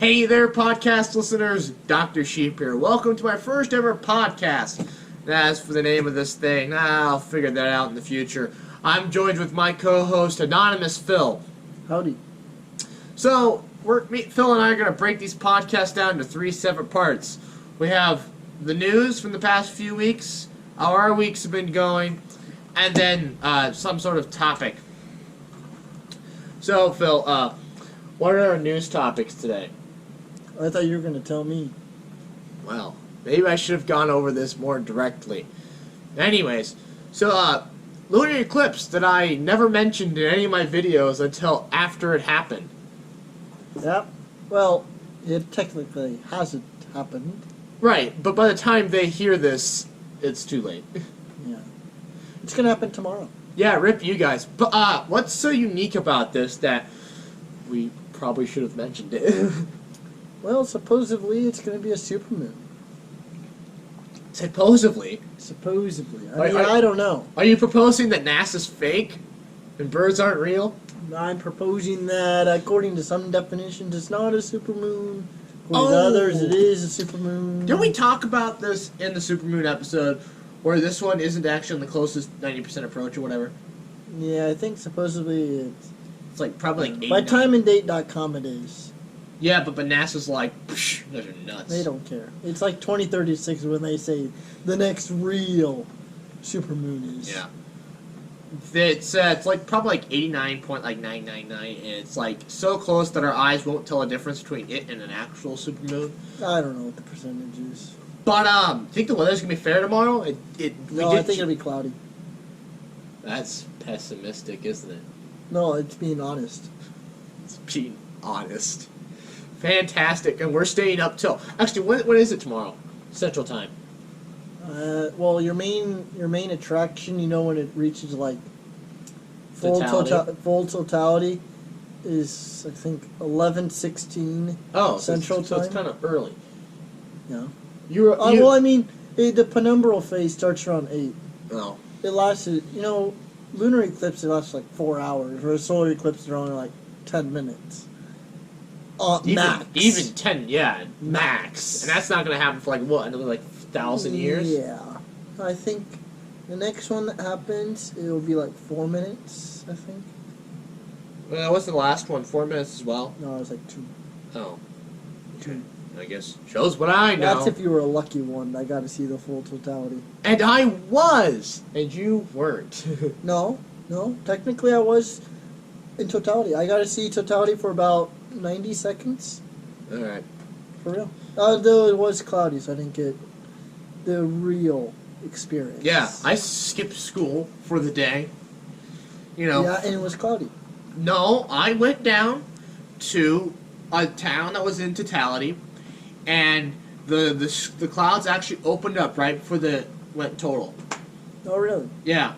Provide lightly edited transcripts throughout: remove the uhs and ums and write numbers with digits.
Hey there, podcast listeners. Dr. Sheep here. Welcome to my first ever podcast. And as for the name of this thing, I'll figure that out in the future. I'm joined with my co-host, Anonymous Phil. Howdy. So, Phil and I are going to break these podcasts down into three separate parts. We have the news from the past few weeks, how our weeks have been going, and then some sort of topic. So, Phil, what are our news topics today? I thought you were going to tell me. Well, maybe I should have gone over this more directly. Anyways, so, Lunar Eclipse that I never mentioned in any of my videos until after it happened. Yep. Well, it technically hasn't happened. Right, but by the time they hear this, it's too late. Yeah. It's going to happen tomorrow. Yeah, rip you guys. But, what's so unique about this that we probably should have mentioned it? Well, supposedly it's going to be a supermoon. Supposedly? Supposedly. I don't know. Are you proposing that NASA's fake and birds aren't real? I'm proposing that, according to some definitions, it's not a supermoon. According to others, it is a supermoon. Didn't we talk about this in the supermoon episode, where this one isn't actually on the closest 90% approach or whatever? Yeah, I think supposedly It's like probably like 8. by timeanddate.com it is. Yeah, but NASA's like, psh, those are nuts. They don't care. It's like 2036 when they say the next real supermoon is. Yeah. It's like probably like 89.999, and it's like so close that our eyes won't tell a difference between it and an actual supermoon. I don't know what the percentage is. But think the weather's gonna be fair tomorrow? I think it'll be cloudy. That's pessimistic, isn't it? No, it's being honest. It's being honest. Fantastic, and we're staying up till. Actually, what is it tomorrow? Central Time. Well, your main attraction, when it reaches like full totality, is I think 11:16. Central Time. So it's kind of early. Yeah. Well, I mean, the penumbral phase starts around 8. Oh. It lasted. Lunar eclipse it lasts like 4 hours, whereas solar eclipse are only like 10 minutes. Max. Even 10, yeah, max. And that's not going to happen for another 1,000 years? Yeah. I think the next one that happens, it'll be like 4 minutes, I think. What's the last one? 4 minutes as well? No, it was like 2. Oh. Okay. I guess shows what I know. That's if you were a lucky one. I got to see the full totality. And I was! And you weren't. No. Technically I was in totality. I got to see totality for about 90 seconds. Alright. For real. Though it was cloudy, so I didn't get the real experience. Yeah, I skipped school for the day. Yeah, and it was cloudy. No, I went down to a town that was in totality, and the clouds actually opened up right before the went total. Oh, really? Yeah.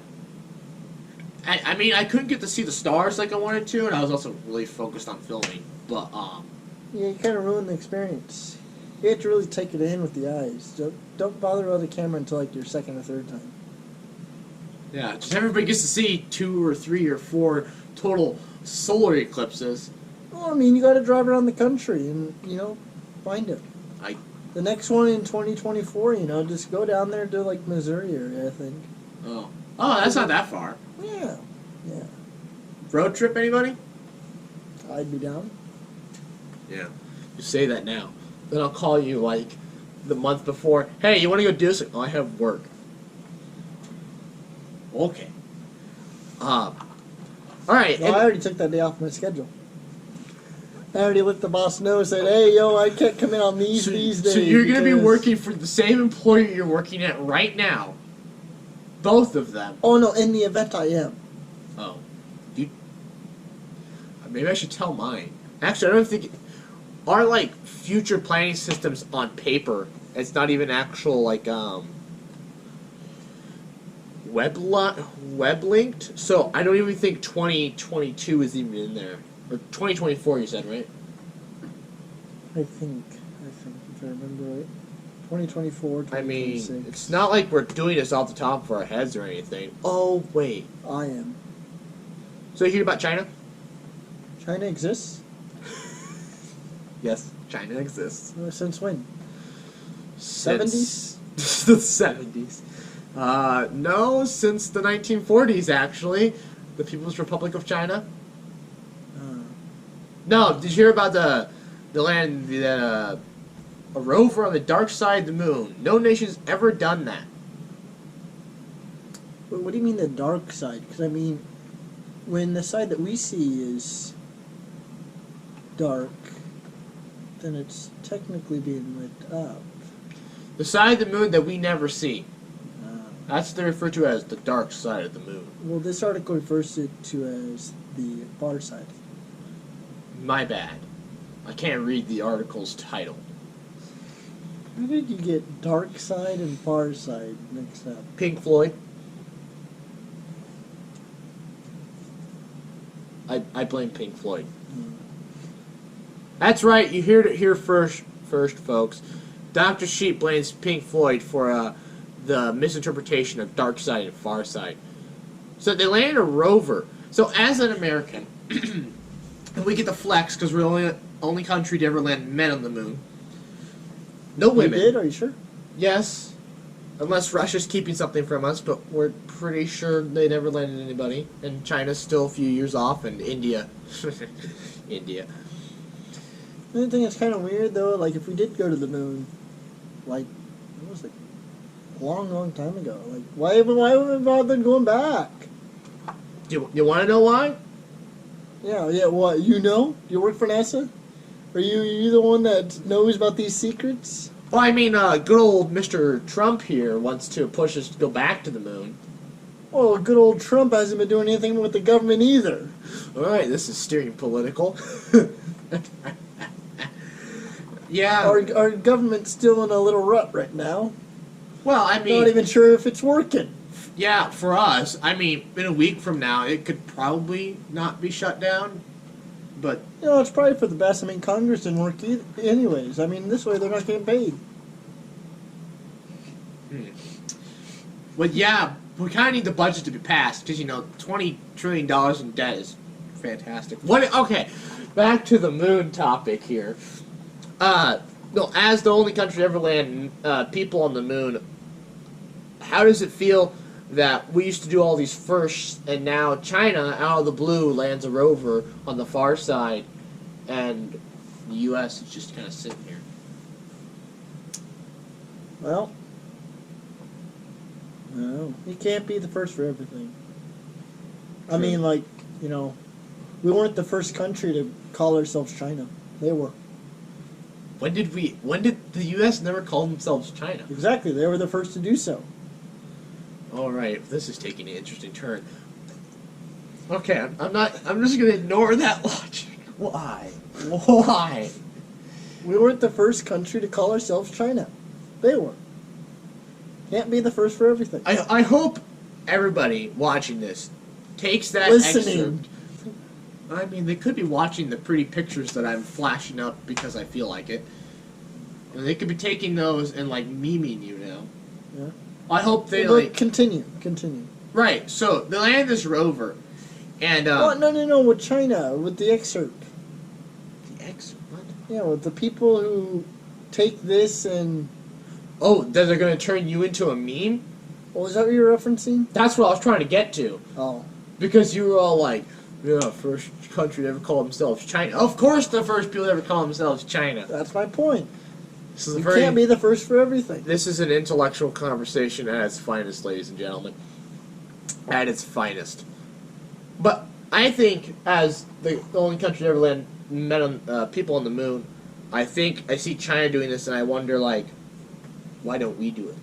I mean, I couldn't get to see the stars like I wanted to, and I was also really focused on filming. But yeah, you kind of ruined the experience. You have to really take it in with the eyes. Don't bother with the camera until like your second or third time. Yeah, just everybody gets to see 2 or 3 or 4 total solar eclipses. Well, I mean, you got to drive around the country and find it. The next one in 2024, just go down there to like Missouri area, I think. Oh, that's not that far. Yeah. Road trip, anybody? I'd be down. Yeah. You say that now. Then I'll call you the month before. Hey, you want to go do this? Oh, I have work. Okay. All right. Well, I already took that day off my schedule. I already let the boss know and said, hey, I can't come in on these days. So you're going to be working for the same employer you're working at right now. Both of them. Oh, no, in the event I am. Oh. Maybe I should tell mine. Actually, I don't think... Our, future planning systems on paper, it's not even actual, web-linked, so I don't even think 2022 is even in there. Or 2024, you said, right? I think, if I remember right. 2024, 2026. I mean, it's not like we're doing this off the top of our heads or anything. Oh, wait. I am. So you hear about China? China exists? Yes, China exists. Since when? Since the 70s. No, since the 1940s, actually. The People's Republic of China. No, did you hear about the land, a rover on the dark side of the moon? No nation's ever done that. What do you mean the dark side? Because, I mean, when the side that we see is dark, then it's technically being lit up. The side of the moon that we never see. That's what they refer to as the dark side of the moon. Well, this article refers to as the far side. My bad. I can't read the article's title. How did you get dark side and far side mixed up? Pink Floyd. I blame Pink Floyd. That's right. You heard it here first, folks. Dr. Sheep blames Pink Floyd for the misinterpretation of dark side and far side. So they landed a rover. So as an American, and we get the flex because we're the only country to ever land men on the moon. No women. We did? Are you sure? Yes. Unless Russia's keeping something from us, but we're pretty sure they never landed anybody. And China's still a few years off, and India. India. The only thing that's kind of weird, though, like, if we did go to the moon, like, it was, like, a long, long time ago. Like, why haven't we bothered going back? You want to know why? Yeah, what, you know? You work for NASA? Are you the one that knows about these secrets? Well, I mean, good old Mr. Trump here wants to push us to go back to the moon. Well, good old Trump hasn't been doing anything with the government either. All right, this is steering political. Yeah. Our government's still in a little rut right now. Well, I mean... Not even sure if it's working. Yeah, for us, I mean, in a week from now, it could probably not be shut down, but... You know, it's probably for the best. I mean, Congress didn't work anyways. I mean, this way they're not getting paid. Well, yeah, we kind of need the budget to be passed, because, you know, $20 trillion in debt is fantastic. Okay, back to the moon topic here. No, as the only country to ever land people on the moon, how does it feel that we used to do all these firsts, and now China, out of the blue, lands a rover on the far side, and the U.S. is just kind of sitting here? Well, no, you can't be the first for everything. I mean, like, you know, we weren't the first country to call ourselves China. They were. When did the U.S. never call themselves China? Exactly, they were the first to do so. All right, this is taking an interesting turn. Okay, I'm just gonna ignore that logic. Why? We weren't the first country to call ourselves China. They were. Can't be the first for everything. I hope everybody watching this takes that Listening. excerpt. I mean, they could be watching the pretty pictures that I'm flashing up because I feel like it. And they could be taking those and, like, memeing you now. Yeah. I hope they, But like... Continue. Right, so they land this rover, and, What? No, with China, with the excerpt. The excerpt? What? Yeah, with the people who take this and... Oh, that they're going to turn you into a meme? Oh, is that what you're referencing? That's what I was trying to get to. Oh. Because you were all like, yeah, first country to ever call themselves China. Of course the first people to ever call themselves China. That's my point. This is You can't be the first for everything. This is an intellectual conversation at its finest, ladies and gentlemen. At its finest. But I think, as the only country to ever land people on the moon, I think I see China doing this and I wonder, like, why don't we do it?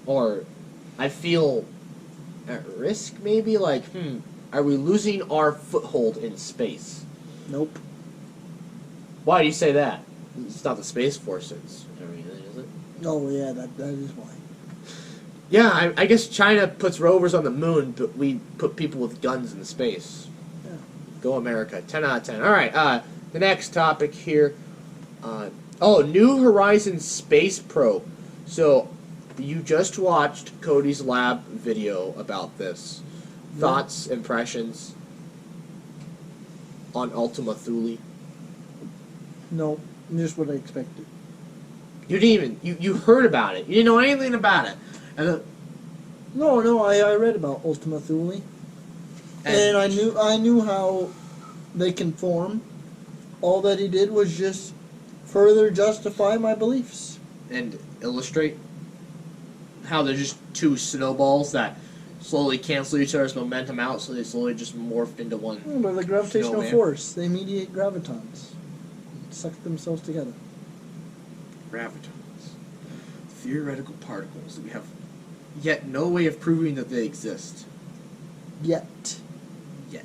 Or I feel at risk, maybe, like, are we losing our foothold in space? Nope. Why do you say that? It's not the Space Force it's everything, is it? Oh, yeah, that is why. Yeah, I guess China puts rovers on the moon, but we put people with guns in space. Yeah. Go America. 10 out of 10. All right, the next topic here. New Horizons space probe. So, you just watched Cody's lab video about this. Yeah. Thoughts, impressions on Ultima Thule? No. Just what I expected. You didn't even you heard about it. You didn't know anything about it. And No, I read about Ultima Thule, and I knew how they can form. All that he did was just further justify my beliefs. and illustrate how they're just two snowballs that slowly cancel each other's momentum out, so they slowly just morphed into one. By the gravitational snowman. force, they mediate gravitons, suck themselves together. Gravitons. Theoretical particles that we have yet no way of proving that they exist. Yet. Yet.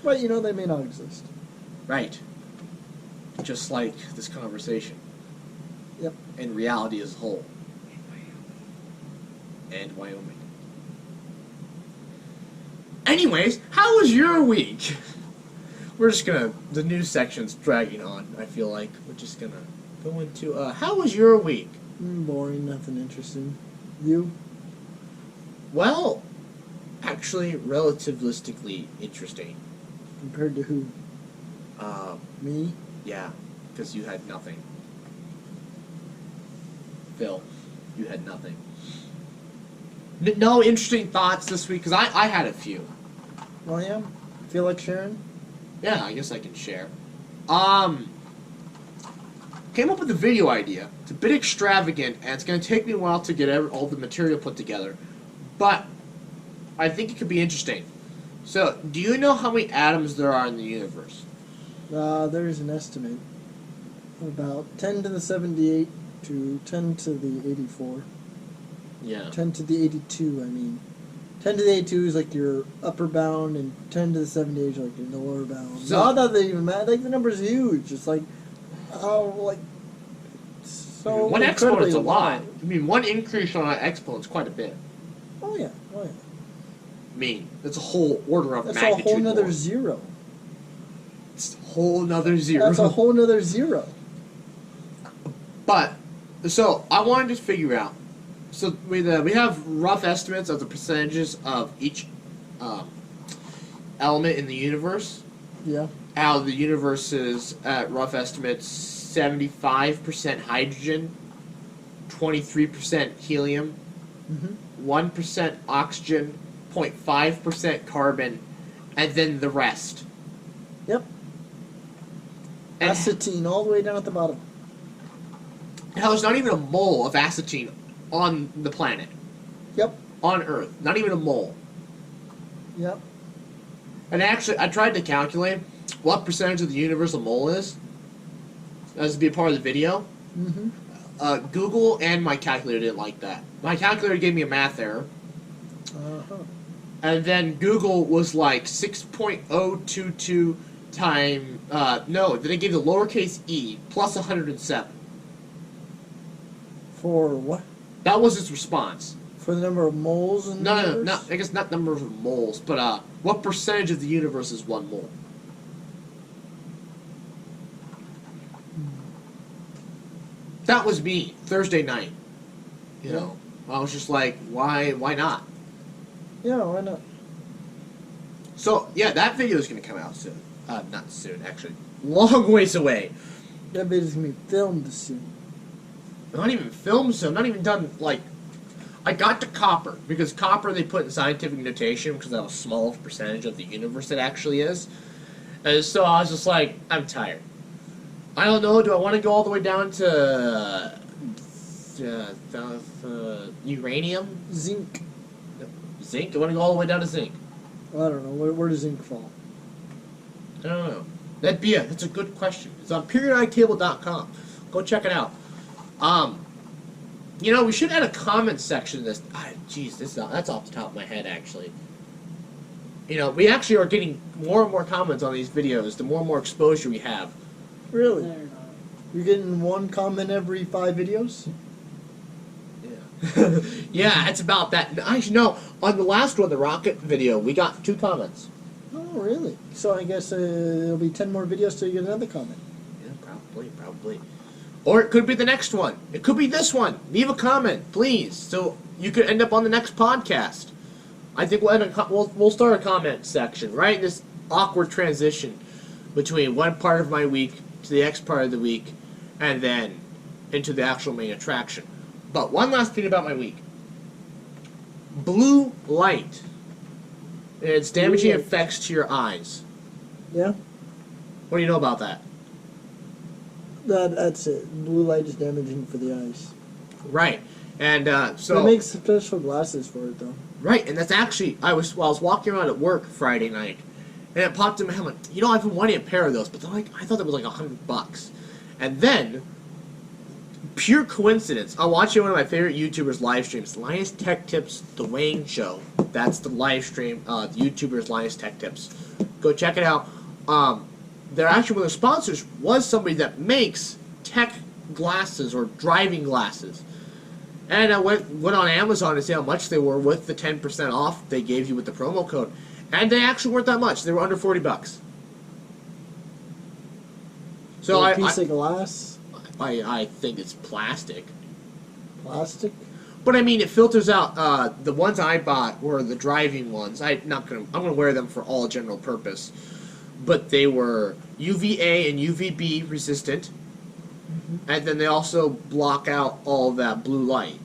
But they may not exist. Right. Just like this conversation. Yep. And reality as a whole. And Wyoming. Anyways, how was your week? We're just gonna, the news section's dragging on, I feel like. We're just gonna go into, how was your week? Boring, nothing interesting. You? Well, actually, relativistically interesting. Compared to who? Me? Yeah, because you had nothing. Phil, you had nothing. No interesting thoughts this week, because I had a few. Oh, yeah? Feel like sharing? Yeah, I guess I can share. Came up with a video idea. It's a bit extravagant, and it's going to take me a while to get all the material put together. But I think it could be interesting. So, do you know how many atoms there are in the universe? There's an estimate. About 10 to the 78 to 10 to the 84. Yeah. 10 to the 82, I mean. 10 to the 82 is like your upper bound, and 10 to the 78 is like your lower bound. So, Not that they even matter. Like, the number's huge. It's like, so one incredibly exponent's a lot. long. I mean, one increase on an exponent's quite a bit. Oh, yeah. I mean, that's a whole order of That's a magnitude whole nother more. zero. It's a whole nother zero. That's a whole nother zero. But, so, I wanted to figure out. So, we have rough estimates of the percentages of each element in the universe. Yeah. How the universe is, at rough estimates, 75% hydrogen, 23% helium, 1% oxygen, 0.5% carbon, and then the rest. Yep. And Acetine all the way down at the bottom. hell, there's not even a mole of acetine on the planet. Yep. On Earth. Not even a mole. Yep. And actually, I tried to calculate what percentage of the universe a mole is. As to be a part of the video. Google and my calculator didn't like that. My calculator gave me a math error. And then Google was like 6.022 times... no, then it gave the lowercase e plus 107. For what? That was its response. For the number of moles in the No, universe? I guess not number of moles, but what percentage of the universe is one mole? That was me, Thursday night. You know, I was just like, why not? Yeah, why not? So, yeah, that video is going to come out soon. Not soon, actually. Long ways away. That video's gonna be filmed soon. Not even filmed soon, not even done, like... I got to copper, because copper they put in scientific notation, because that's a small percentage of the universe it actually is. And so I was just like, I'm tired. I don't know, do I want to go all the way down to... uranium? Zinc. Zinc? Do I want to go all the way down to zinc? I don't know. Where does zinc fall? I don't know. That's a good question. It's on periodictable.com. Go check it out. You know, we should add a comment section to this. Jeez, that's off the top of my head, actually. You know, we actually are getting more and more comments on these videos, the more and more exposure we have. Really? You're getting one comment every 5 videos? Yeah. Yeah, it's about that. Actually, no, on the last one, the rocket video, we got 2 comments. Oh, really? So I guess it'll be 10 more videos till you get another comment. Yeah, probably. Or it could be the next one. It could be this one. Leave a comment, please, so you could end up on the next podcast. I think we'll start a comment section, right? This awkward transition between one part of my week to the next part of the week, and then into the actual main attraction. But one last thing about my week. Blue light. Its damaging effects to your eyes. Yeah. What do you know about that? That's it. Blue light is damaging for the eyes. Right. And so... It makes special glasses for it, though. Right, and that's actually... I was walking around at work Friday night, and it popped in my head, like, I've been wanting a pair of those, but I thought that was like $100. And then, pure coincidence, I'm watching one of my favorite YouTubers' live streams, Linus Tech Tips, The Wayne Show. That's the live stream, the YouTubers' Linus Tech Tips. Go check it out. They're actually, one of their sponsors was somebody that makes tech glasses or driving glasses. And I went on Amazon to see how much they were with the 10% off they gave you with the promo code. And they actually weren't that much. They were under $40. So a piece of glass? I think it's plastic. Plastic? But I mean, it filters out. The ones I bought were the driving ones. I'm gonna wear them for all general purpose. But they were UVA and UVB resistant. And then they also block out all of that blue light.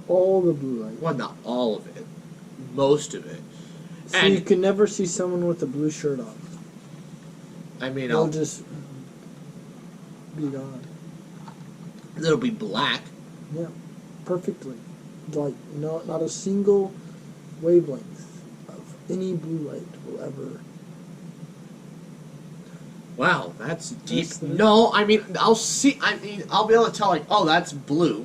All the blue light? Well, not all of it. Most of it. So and you can never see someone with a blue shirt on. I mean, They'll just be gone. It'll be black. Yeah, perfectly. Like, not a single wavelength of any blue light will ever... Wow, that's deep. No, I mean, I'll be able to tell, like, oh, that's blue.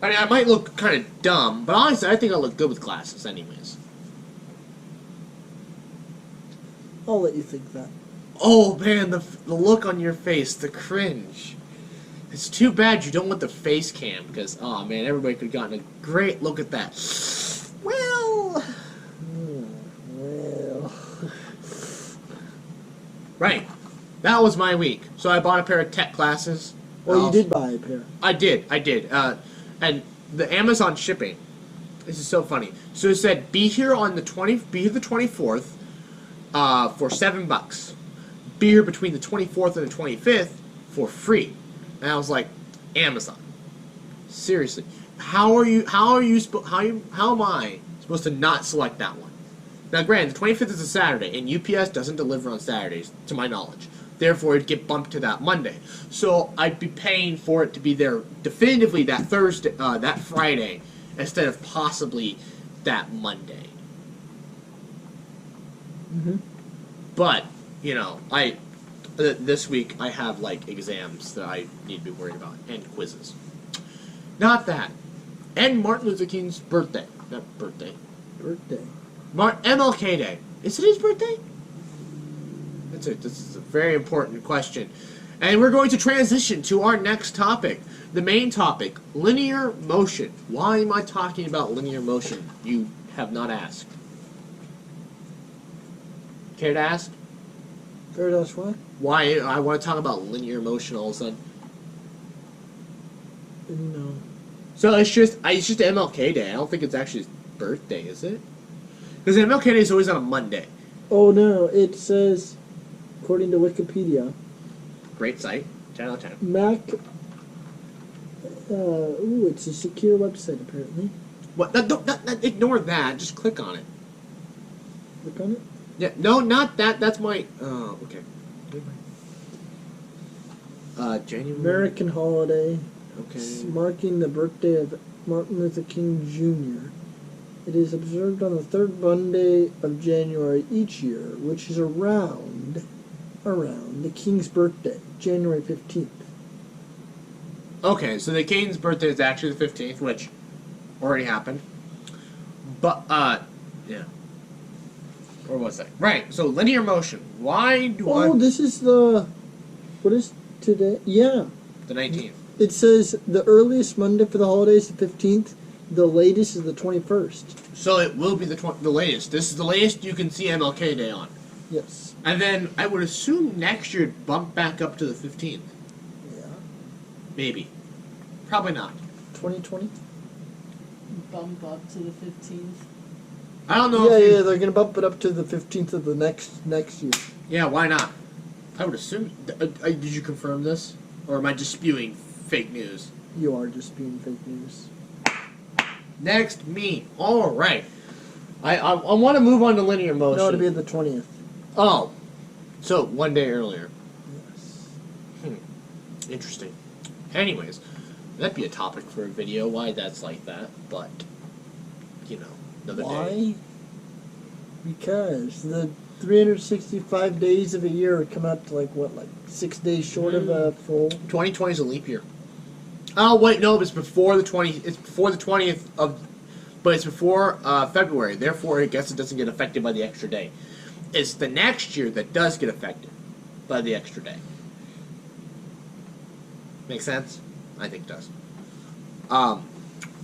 I mean, I might look kind of dumb, but honestly, I think I'll look good with glasses anyways. I'll let you think that. Oh, man, the look on your face, the cringe. It's too bad you don't want the face cam, because, oh, man, everybody could have gotten a great look at that. Well... Right. That was my week. So I bought a pair of tech glasses. Well, you did buy a pair. I did. And the Amazon shipping. This is so funny. So it said, be here the 24th for $7. Be here between the 24th and the 25th for free. And I was like, Amazon. Seriously. How am I supposed to not select that one? Now, granted, the 25th is a Saturday, and UPS doesn't deliver on Saturdays, to my knowledge. Therefore, it'd get bumped to that Monday. So I'd be paying for it to be there definitively that that Friday, instead of possibly that Monday. Mm-hmm. But, this week I have, like, exams that I need to be worried about, and quizzes. Not that. And Martin Luther King's birthday. Not birthday. Birthday. MLK Day. Is it his birthday? That's it. This is a very important question. And we're going to transition to our next topic. The main topic, linear motion. Why am I talking about linear motion? You have not asked. Care to ask? Care to ask what? Why I want to talk about linear motion all of a sudden. No. So it's just MLK Day. I don't think it's actually his birthday, is it? Because MLK Day is always on a Monday. Oh, no. It says, according to Wikipedia... Great site. 10 out of 10. Mac... it's a secure website, apparently. What? Ignore that. Just click on it. Click on it? Yeah. No, not that. That's my... Oh, okay. January... American holiday. Okay. Marking the birthday of Martin Luther King Jr. It is observed on the third Monday of January each year, which is around the King's birthday, January 15th. Okay, so the King's birthday is actually the 15th, which already happened. But, yeah. Or was that? Right, so linear motion. Why do I... Oh, this is the... What is today? Yeah. The 19th. It says the earliest Monday for the holidays, the 15th. The latest is the 21st. So it will be the latest. This is the latest you can see MLK Day on. Yes. And then I would assume next year it'd bump back up to the 15th. Yeah. Maybe. Probably not. 2020? Bump up to the 15th. I don't know Yeah, they're going to bump it up to the 15th of the next year. Yeah, why not? I would assume. Did you confirm this, or am I just spewing fake news? You are just being fake news. Next, me. All right. I want to move on to linear motion. No, it'll be the 20th. Oh, so one day earlier. Yes. Interesting. Anyways, that'd be a topic for a video. Why that's like that, but another day. Why? Because the 365 days of a year come out to like 6 days short of a full. 2020 is a leap year. Oh wait, no, it's before the 20. It's before the 20th of, but it's before February. Therefore, I guess it doesn't get affected by the extra day. It's the next year that does get affected by the extra day. Make sense? I think it does.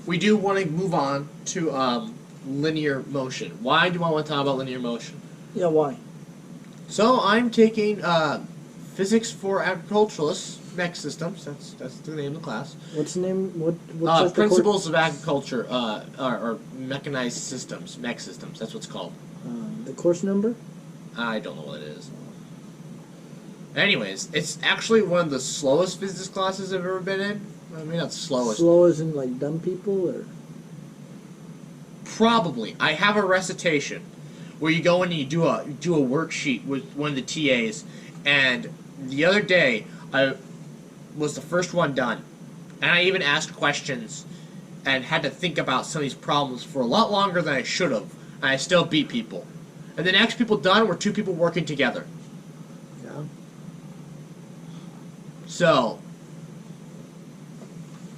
We do want to move on to linear motion. Why do I want to talk about linear motion? Yeah, why? So I'm taking physics for agriculturalists, mech systems. That's the name of the class. What's the name? What's Principles of agriculture, or mechanized systems, mech systems. That's what's called. The course number? I don't know what it is. Anyways, it's actually one of the slowest physics classes I've ever been in. I mean, not slowest. Slow as in like dumb people, or? Probably. I have a recitation where you go in and you do a worksheet with one of the TAs, and the other day I was the first one done, and I even asked questions and had to think about some of these problems for a lot longer than I should have, and I still beat people. And the next people done were two people working together. Yeah. So,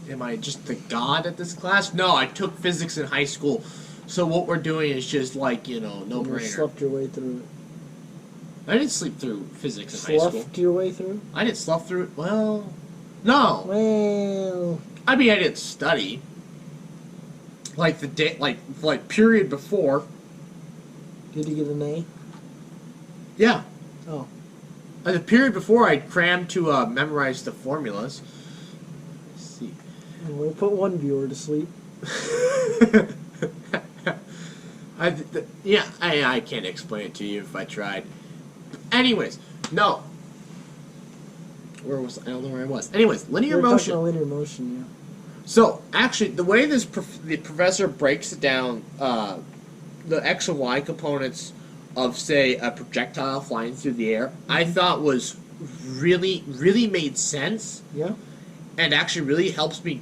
am I just the god at this class? No, I took physics in high school. So what we're doing is just like, no You brainer. slept your way through it. I didn't sleep through physics in high school. Sloughed your way through? I didn't slough through it. Well, no. Well, I mean, I didn't study. Like the day, like period before. did you get an A? Yeah. Oh. The period before, I crammed to memorize the formulas. Let's see. And we put one viewer to sleep. I can't explain it to you if I tried. Anyways, no. Where was I? Don't know where I was. Anyways, linear We're talking motion. about linear motion, yeah. So actually, the way the professor breaks it down, the X and Y components of, say, a projectile flying through the air, I thought was really, really made sense, Yeah? and actually really helps me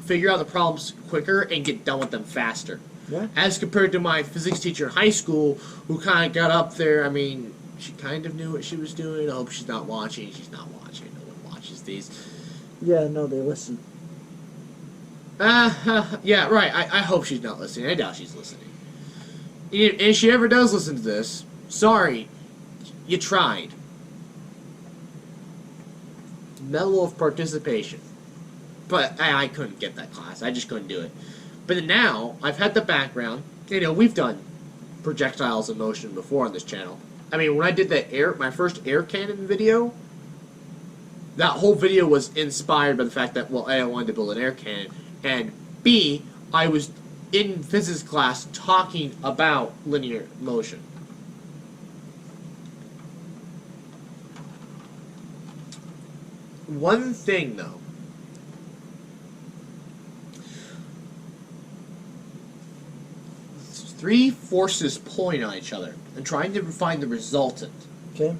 figure out the problems quicker and get done with them faster. Yeah? As compared to my physics teacher in high school, who kind of got up there. I mean, she kind of knew what she was doing. I hope she's not watching. She's not watching. No one watches these. Yeah, no, they listen. Yeah, right. I hope she's not listening. I doubt she's listening. If she ever does listen to this, sorry, you tried. Medal of participation. But I couldn't get that class. I just couldn't do it. But now, I've had the background. We've done projectiles in motion before on this channel. I mean, when I did my first air cannon video, that whole video was inspired by the fact that, well, A, I wanted to build an air cannon, and B, I was in physics class talking about linear motion. One thing, though. Three forces pulling on each other and trying to find the resultant. Okay?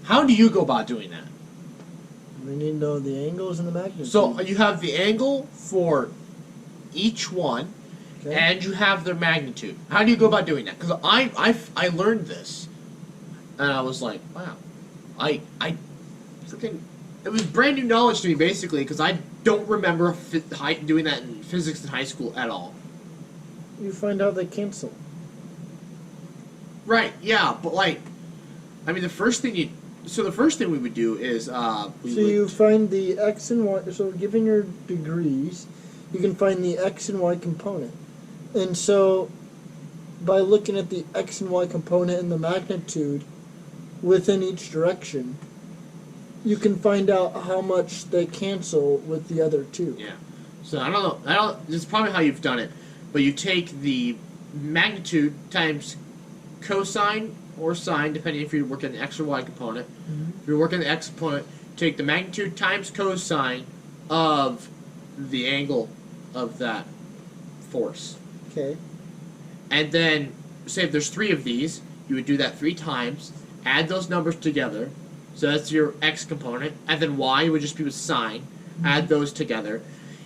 How do you go about doing that? We need to know the angles and the magnitude. So you have the angle for each one, Okay. and you have their magnitude. How do you go about doing that? Because I learned this, and I was like, wow, I freaking, it was brand new knowledge to me basically, because I don't remember doing that in physics in high school at all. You find out they cancel. Right? Yeah, but the first thing we would do is You find the X and Y, so given your degrees, you can find the X and Y component. And so, by looking at the X and Y component and the magnitude within each direction, you can find out how much they cancel with the other two. Yeah. So I don't know. This is probably how you've done it, but you take the magnitude times cosine or sine, depending if you're working the x or y component. Mm-hmm. If you're working the x component, take the magnitude times cosine of the angle of that force. Okay. And then, say if there's 3 of these, you would do that 3 times, add those numbers together, so that's your x component, and then y would just be with sine, add those together,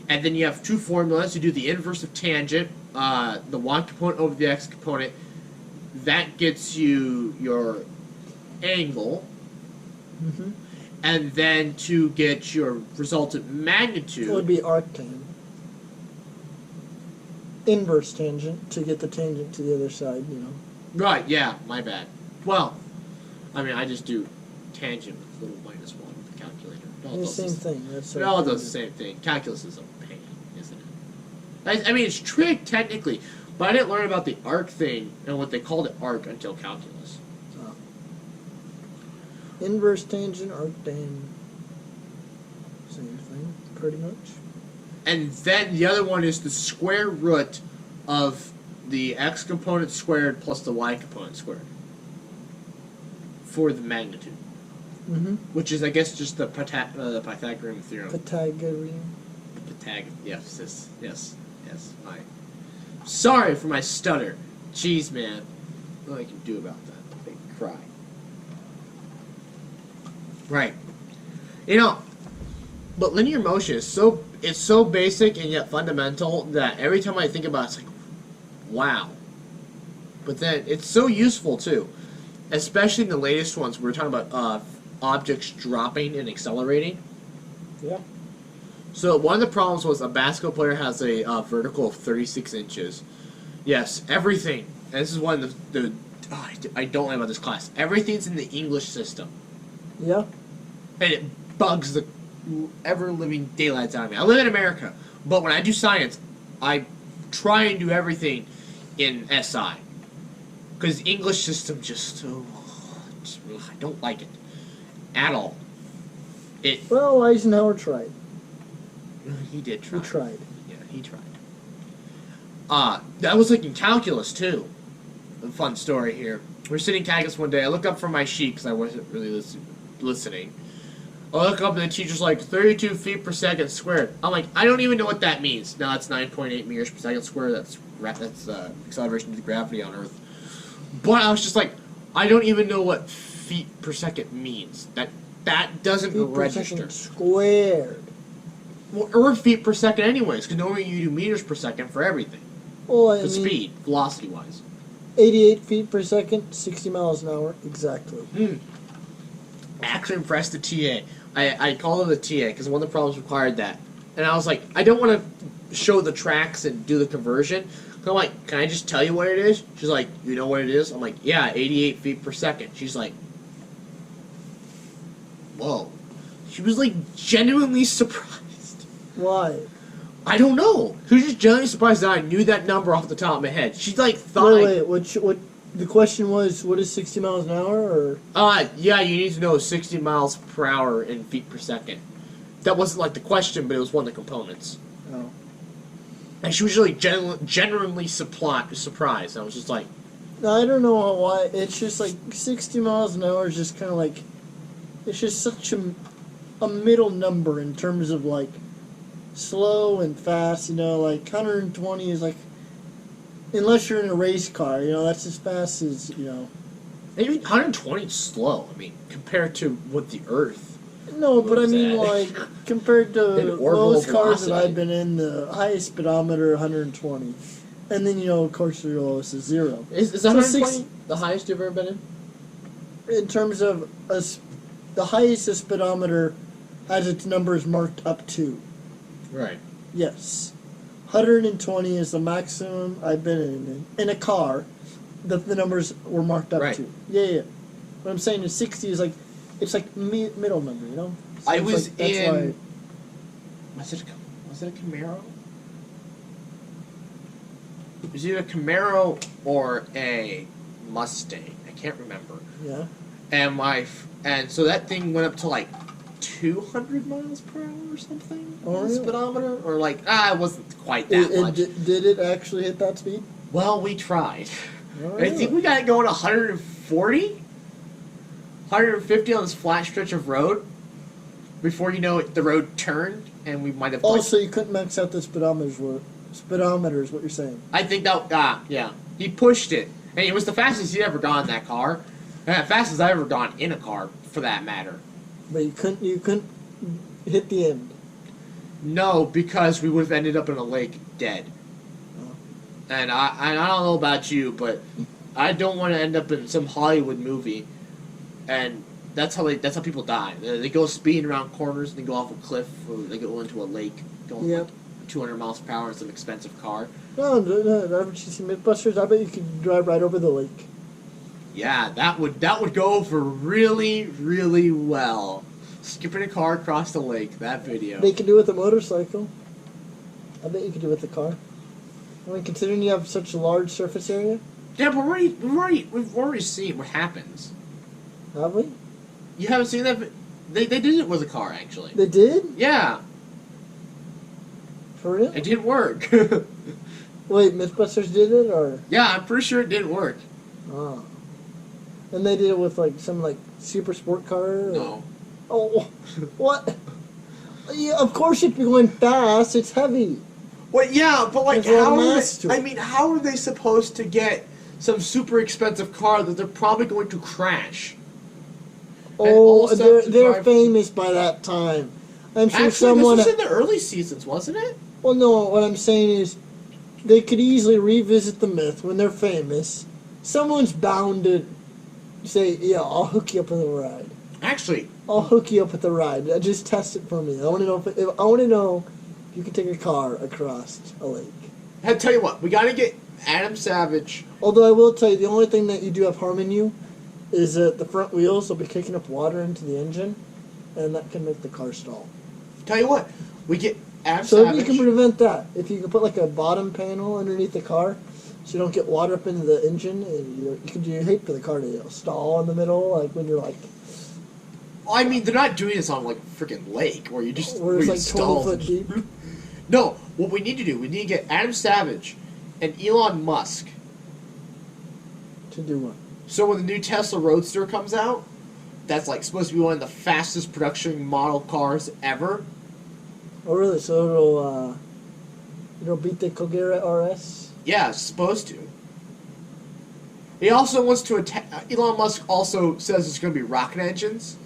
and then you have 2 formulas. You do the inverse of tangent, the y component over the x component, that gets you your angle, Mm-hmm. and then to get your resultant magnitude... It would be arctangent. Inverse tangent to get the tangent to the other side, you know. Right, yeah, my bad. Well, I mean, I just do tangent with little -1 with the calculator. The same thing. That's It all does the same thing. Calculus is a pain, isn't it? I mean, it's trig technically, but I didn't learn about the arc thing and what they called it arc until calculus. Inverse tangent, arctangent. Same thing, pretty much. And then the other one is the square root of the x component squared plus the y component squared for the magnitude. Mm-hmm. Which is, I guess, just the Pythagorean theorem. Pythagorean. Yes. Sorry for my stutter. Jeez, man. What I can do about that? I cry. Right. You know, but linear motion is so basic and yet fundamental that every time I think about it, it's like, wow. But then it's so useful too, especially in the latest ones. We're talking about objects dropping and accelerating. Yeah. So one of the problems was a basketball player has a vertical of 36 inches. Yes, everything. And this is one of the I don't like about this class. Everything's in the English system, Yeah. and it bugs the ever-living daylights out of me. I live in America, but when I do science, I try and do everything in SI. Because the English system just I don't like it. At all. Well, Eisenhower tried. He did try. He tried. Yeah, he tried. That was like in calculus, too. A fun story here. We're sitting in calculus one day. I look up from my sheet because I wasn't really listening. I look up and the teacher's like, 32 feet per second squared. I'm like, I don't even know what that means. No, that's 9.8 meters per second squared. That's acceleration due to gravity on Earth. But I was just like, I don't even know what feet per second means. That doesn't Feet per register. second squared. Well, or feet per second anyways, because normally you do meters per second for everything. Well, I For mean, speed, velocity-wise. 88 feet per second, 60 miles an hour, exactly. Actually impressed the TA. I called her the TA because one of the problems required that. And I was like, I don't want to show the tracks and do the conversion. So I'm like, can I just tell you what it is? She's like, you know what it is? I'm like, yeah, 88 feet per second. She's like, whoa. She was like genuinely surprised. Why? I don't know. She was just genuinely surprised that I knew that number off the top of my head. She like thought Wait, what? The question was, what is 60 miles an hour, or? Yeah, you need to know 60 miles per hour in feet per second. That wasn't like the question, but it was one of the components. Oh. And she was really genuinely surprised. I was just like, I don't know why. It's just like 60 miles an hour is just kind of like, it's just such a middle number in terms of like slow and fast. You know, like 120 is like, unless you're in a race car, you know, that's as fast as, you know. maybe 120 is slow. I mean, compared to what the Earth. No, but I What was mean, that? like, compared to An orbital most cars that velocity. I've been in, the highest speedometer 120. And then, you know, of course, the lowest is 0. Is So 120 the highest you've ever been in? In terms of the highest a speedometer has its numbers marked up to. Right. Yes. 120 is the maximum I've been in a car that the numbers were marked up Right. to. Yeah. What I'm saying is 60 is like, it's like middle number, you know? So I it's was like, that's in. why- Was it a Camaro? It was either a Camaro or a Mustang. I can't remember. Yeah. And so that thing went up to like 200 miles per hour or something Oh, on the really? speedometer, or like it wasn't quite that much. Did it actually hit that speed? Well, we tried. Oh, I think we got it going 150 140, 150 on this flat stretch of road. Before you know it, the road turned, and we might have. Also, you couldn't max out the speedometers. Speedometer is what you're saying. I think that. Yeah, he pushed it, and it was the fastest he'd ever gone in that car, and the fastest I've ever gone in a car, for that matter. But you couldn't hit the end. No, because we would have ended up in a lake dead. Oh. And I don't know about you, but I don't want to end up in some Hollywood movie, and that's how people die. They go speeding around corners, and they go off a cliff, or they go into a lake, going like 200 miles per hour in some expensive car. No, haven't you seen Mythbusters? I bet you could drive right over the lake. Yeah, that would go over really, really well. Skipping a car across the lake, that video. They could do it with a motorcycle. I bet you could do it with a car. I mean, considering you have such a large surface area. Yeah, but we've already seen what happens. Have we? You haven't seen that? They did it with a car, actually. They did? Yeah. For real? It didn't work. Wait, Mythbusters did it, or? Yeah, I'm pretty sure it didn't work. Oh. And they did it with, like, some, like, super sport car? Or? No. Oh, what? Yeah, of course you'd be going fast. It's heavy. Well, yeah, but like, There's how are they supposed to get some super expensive car that they're probably going to crash? Oh, they're famous by that time. I'm sure someone. This was in the early seasons, wasn't it? Well, no. What I'm saying is, they could easily revisit the myth when they're famous. Someone's bound to say, "Yeah, I'll hook you up with a ride." Actually, I'll hook you up with a ride. Just test it for me. I want to know if you can take a car across a lake. I tell you what, we got to get Adam Savage. Although I will tell you, the only thing that you do have harm in you is that the front wheels will be kicking up water into the engine, and that can make the car stall. Tell you what, we get Adam So Savage. you can prevent that. If you can put like a bottom panel underneath the car, so you don't get water up into the engine, and you hate for the car to stall in the middle, like when you're like. I mean, they're not doing this on like a freaking lake where you just Where it's you like stall. 20 foot deep. No, what we need to do, we need to get Adam Savage and Elon Musk. To do what? So when the new Tesla Roadster comes out, that's like supposed to be one of the fastest production model cars ever. Oh really? So it'll beat the Kogera RS? Yeah, it's supposed to. He also wants to attack. Elon Musk also says it's going to be rocket engines.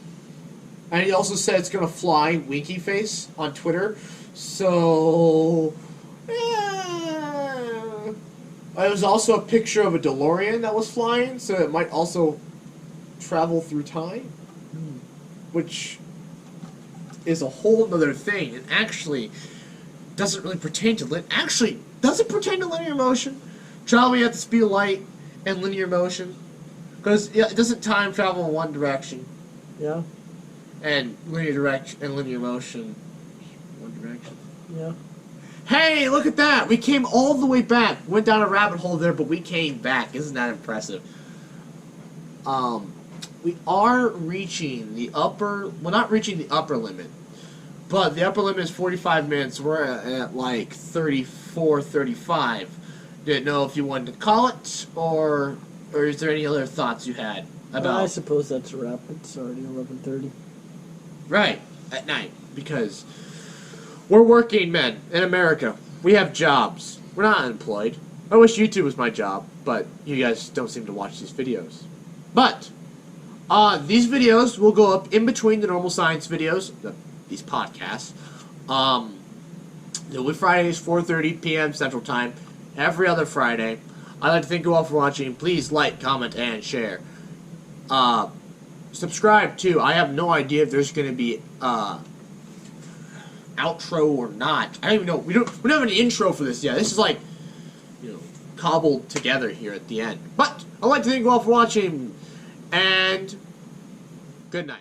And he also said it's going to fly winky face on Twitter. So, there was also a picture of a DeLorean that was flying, so it might also travel through time, which is a whole other thing. It actually doesn't really pertain to does it pertain to linear motion? Traveling at the speed of light and linear motion, because it doesn't time travel in one direction. Yeah. And linear motion, one direction. Yeah. Hey, look at that! We came all the way back. Went down a rabbit hole there, but we came back. Isn't that impressive? We are reaching the upper. Well, not reaching the upper limit, but the upper limit is 45 minutes. We're at like 34, 35. Didn't know if you wanted to call it, or is there any other thoughts you had about? I suppose that's a wrap. It's already 11:30. Right, at night, because we're working men in America. We have jobs. We're not unemployed. I wish YouTube was my job, but you guys don't seem to watch these videos. But these videos will go up in between the normal science videos, these podcasts. They'll be Fridays, 4:30 p.m. Central Time, every other Friday. I'd like to thank you all for watching. Please like, comment, and share. Subscribe too. I have no idea if there's going to be outro or not. I don't even know. We don't have an intro for this yet. This is like, cobbled together here at the end. But I'd like to thank you all for watching, and good night.